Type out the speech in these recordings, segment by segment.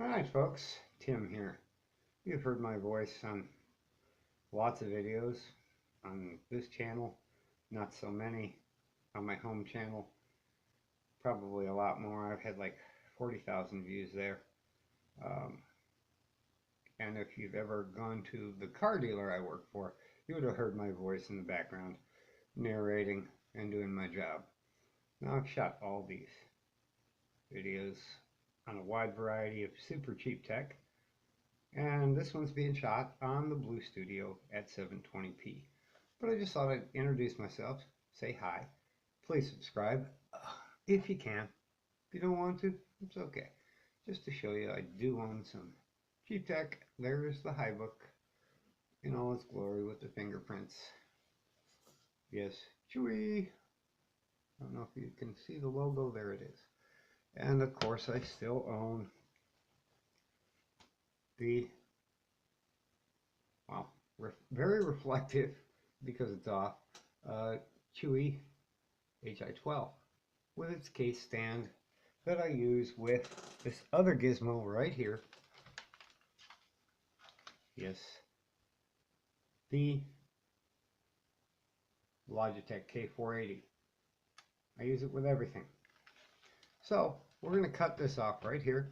Alright folks, Tim here. You've heard my voice on lots of videos on this channel, not so many on my home channel, probably a lot more. I've had like 40,000 views there. Um, and if you've ever gone to the car dealer I work for, you would have heard my voice in the background narrating and doing my job. Now I've shot all these videos on a wide variety of super cheap tech. And this one's being shot on the Blue Studio at 720p. But I just thought I'd introduce myself, say hi. Please subscribe if you can. If you don't want to, it's okay. Just to show you, I do own some cheap tech. There's the high book in all its glory with the fingerprints. Yes, chewy. I don't know if you can see the logo. There it is. And of course, I still own the, well, very reflective because it's off, Chewy HI12 with its case stand that I use with this other gizmo right here. Yes, the Logitech K480. I use it with everything. So we're going to cut this off right here.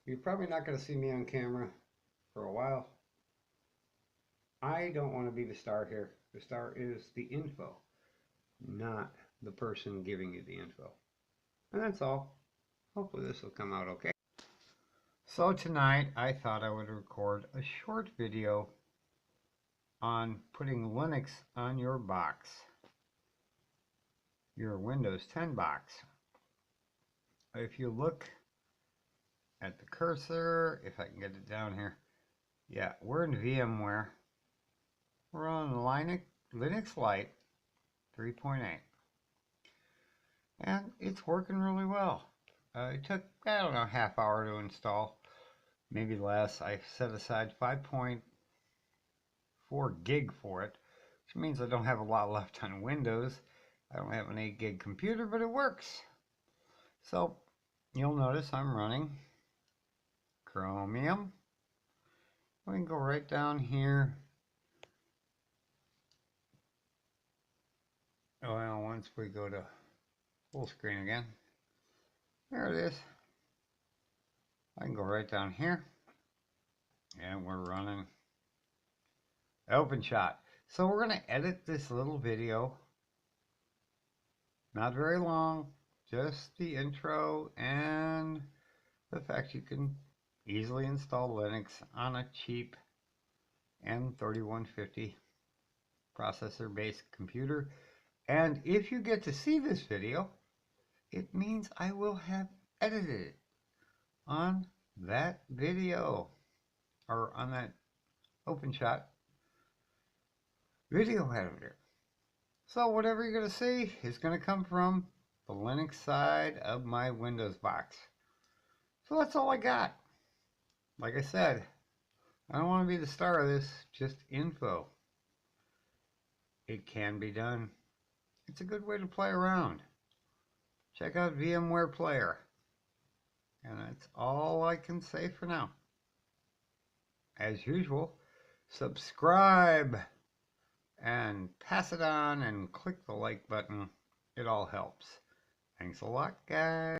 You're probably not going to see me on camera for a while. I don't want to be the star here. The star is the info, not the person giving you the info. And that's all. Hopefully this will come out okay. So tonight I thought I would record a short video on putting Linux on your box, your Windows 10 box. If you look at the cursor, if I can get it down here, yeah, we're in VMware. We're on Linux Lite 3.8. And it's working really well. It took, I don't know, half hour to install, maybe less. I set aside 5.4 gig for it, which means I don't have a lot left on Windows. I don't have an 8 gig computer, but it works. So you'll notice I'm running Chromium. We can go right down here. Well, once we go to full screen again, there it is. I can go right down here, and we're running OpenShot. So we're going to edit this little video. Not very long, just the intro and the fact you can easily install Linux on a cheap N3150 processor-based computer. And if you get to see this video, it means I will have edited it on that video, or on that OpenShot video editor. So whatever you're going to see is going to come from the Linux side of my Windows box. So that's all I got. Like I said, I don't want to be the star of this, just info. It can be done. It's a good way to play around. Check out VMware Player. And that's all I can say for now. As usual, subscribe and pass it on and click the like button. It all helps. Thanks a lot, guys.